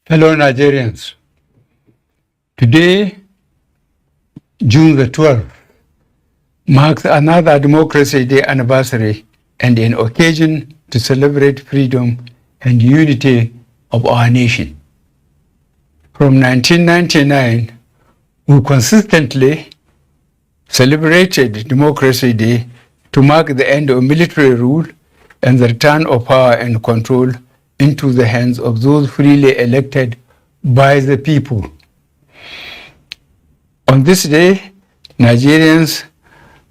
Fellow Nigerians, today, June the 12th, marks another Democracy Day anniversary and an occasion to celebrate freedom and unity of our nation. From 1999, we consistently celebrated Democracy Day to mark the end of military rule and the return of power and control into the hands of those freely elected by the people. On this day, Nigerians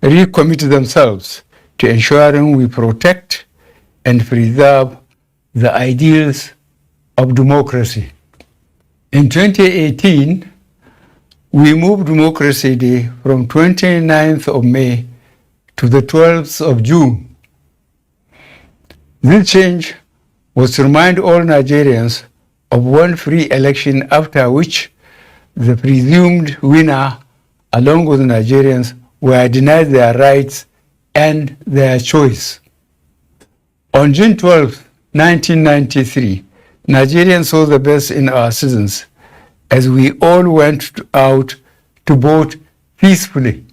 recommit themselves to ensuring we protect and preserve the ideals of democracy. In 2018, we moved Democracy Day from 29th of May to the 12th of June. This change was to remind all Nigerians of one free election after which the presumed winner, along with Nigerians, were denied their rights and their choice. On June 12, 1993, Nigerians saw the best in our citizens as we all went out to vote peacefully.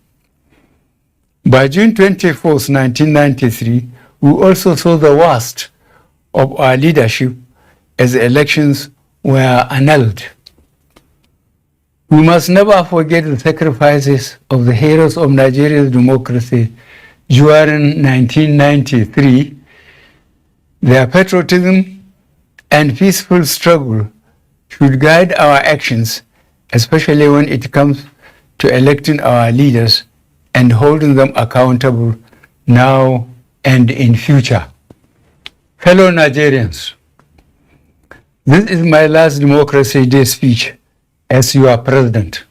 By June 24, 1993, we also saw the worst of our leadership as the elections were annulled. We must never forget the sacrifices of the heroes of Nigeria's democracy during 1993. Their patriotism and peaceful struggle should guide our actions, especially when it comes to electing our leaders and holding them accountable now and in future. Fellow Nigerians, this is my last Democracy Day speech as your president.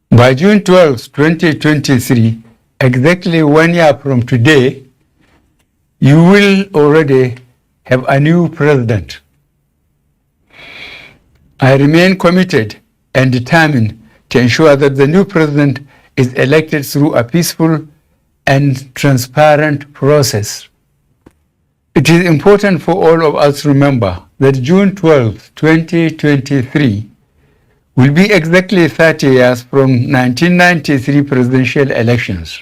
By June 12, 2023, exactly 1 year from today, you will already have a new president. I remain committed and determined to ensure that the new president is elected through a peaceful and transparent process. It is important for all of us to remember that June 12, 2023 will be exactly 30 years from 1993 presidential elections.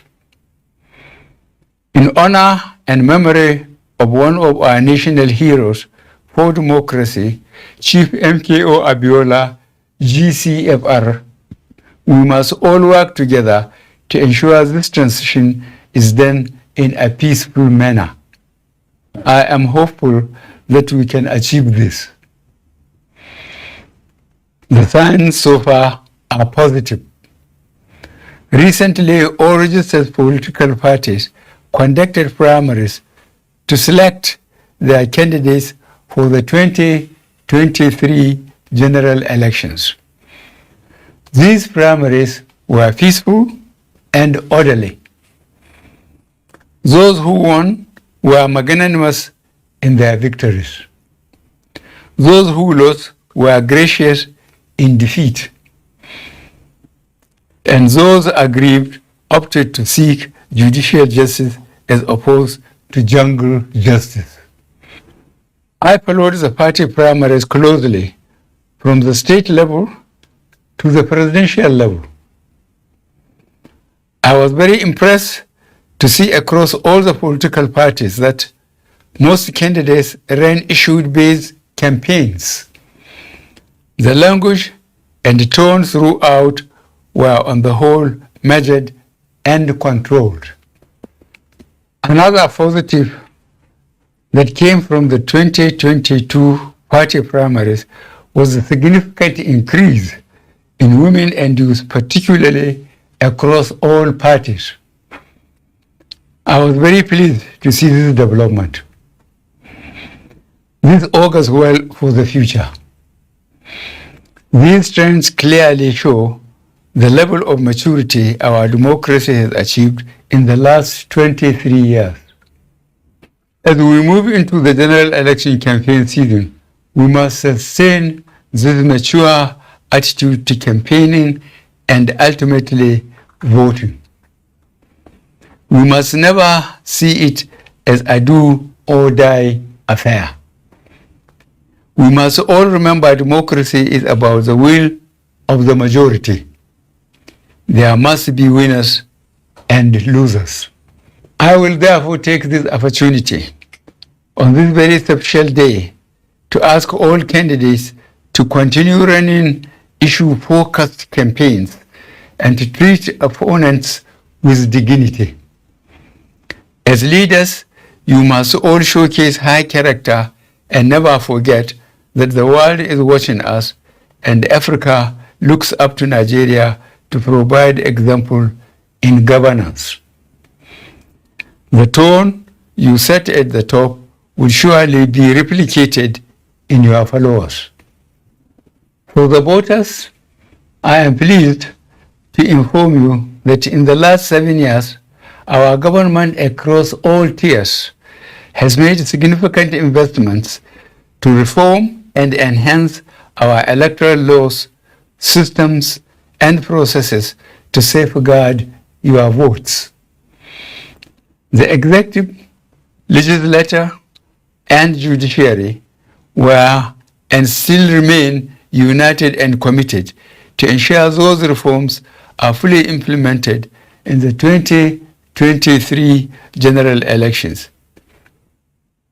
In honor and memory of one of our national heroes for democracy, Chief MKO Abiola, GCFR, we must all work together to ensure this transition is done in a peaceful manner. I am hopeful that we can achieve this. The signs so far are positive. Recently, all registered political parties conducted primaries to select their candidates for the 2023 general elections. These primaries were peaceful and orderly. Those who won were magnanimous in their victories. Those who lost were gracious in defeat. And those aggrieved opted to seek judicial justice as opposed to jungle justice. I followed the party primaries closely from the state level to the presidential level. I was very impressed to see across all the political parties that most candidates ran issue-based campaigns. The language and the tone throughout were on the whole measured and controlled. Another positive that came from the 2022 party primaries was a significant increase in women and youth, particularly across all parties. I was very pleased to see this development. This augurs well for the future. These trends clearly show the level of maturity our democracy has achieved in the last 23 years. As we move into the general election campaign season, We must sustain this mature attitude to campaigning and ultimately voting. We must never see it as a do or die affair. We must all remember democracy is about the will of the majority. There must be winners and losers. I will therefore take this opportunity on this very special day to ask all candidates to continue running issue-focused campaigns and to treat opponents with dignity. As leaders, you must all showcase high character and never forget that the world is watching us and Africa looks up to Nigeria to provide example in governance. The tone you set at the top will surely be replicated in your followers. For the voters, I am pleased to inform you that in the last 7 years, our government across all tiers has made significant investments to reform and enhance our electoral laws, systems, and processes to safeguard your votes. The executive, legislature, and judiciary were and still remain united and committed to ensure those reforms are fully implemented in the 2023 general elections.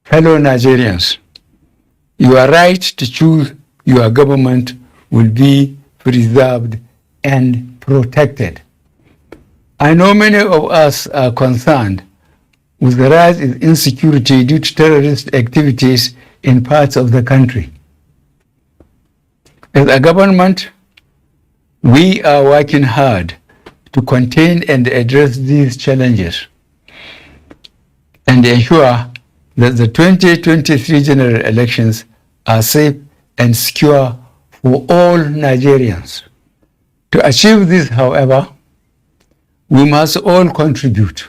Fellow Nigerians, your right to choose your government will be preserved and protected. I know many of us are concerned with the rise in insecurity due to terrorist activities in parts of the country. As a government, we are working hard to contain and address these challenges and ensure that the 2023 general elections are safe and secure for all Nigerians. To achieve this, however, we must all contribute.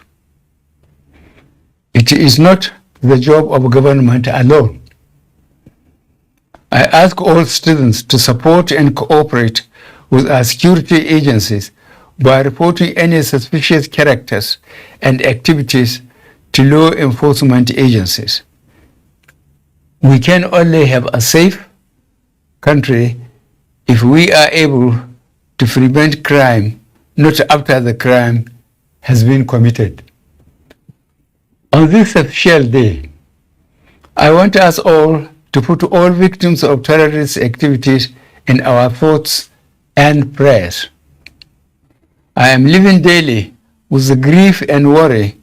It is not the job of government alone. I ask all citizens to support and cooperate with our security agencies by reporting any suspicious characters and activities to law enforcement agencies. We can only have a safe country if we are able to prevent crime, not after the crime has been committed. On this special day, I want us all to put all victims of terrorist activities in our thoughts and prayers. I am living daily with the grief and worry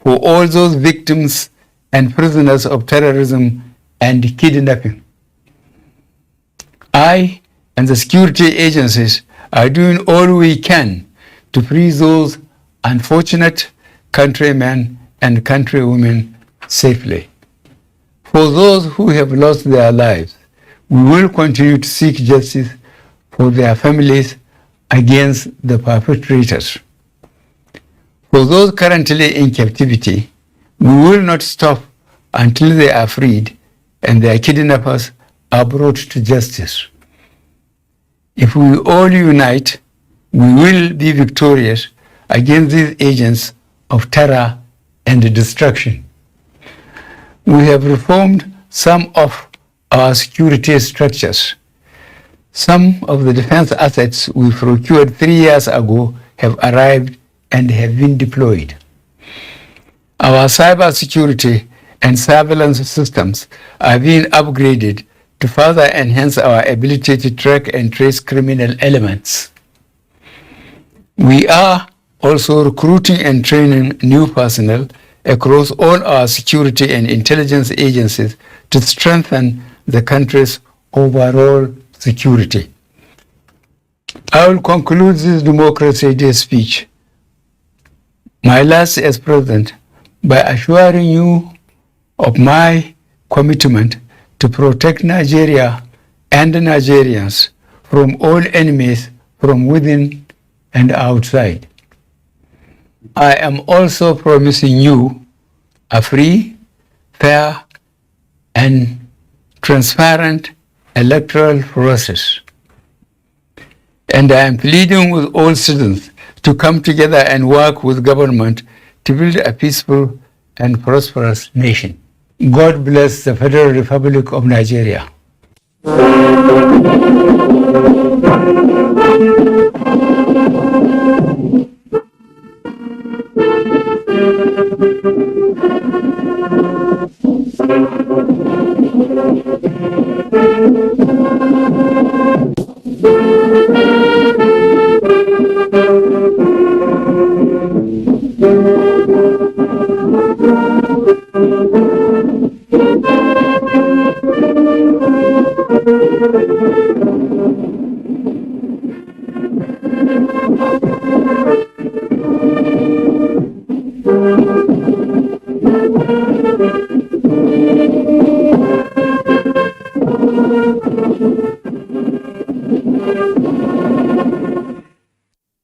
for all those victims and prisoners of terrorism and kidnapping. I and the security agencies are doing all we can to free those unfortunate countrymen and countrywomen safely. For those who have lost their lives, we will continue to seek justice for their families against the perpetrators. For those currently in captivity, we will not stop until they are freed and their kidnappers are brought to justice. If we all unite, we will be victorious against these agents of terror and destruction. We have reformed some of our security structures. Some of the defense assets we procured 3 years ago have arrived and have been deployed. Our cybersecurity and surveillance systems are being upgraded to further enhance our ability to track and trace criminal elements. We are also recruiting and training new personnel across all our security and intelligence agencies to strengthen the country's overall security. I will conclude this Democracy Day speech, my last as president, by assuring you of my commitment to protect Nigeria and Nigerians from all enemies from within and outside. I am also promising you a free, fair, and transparent electoral process. And I am pleading with all citizens to come together and work with government to build a peaceful and prosperous nation. God bless the Federal Republic of Nigeria.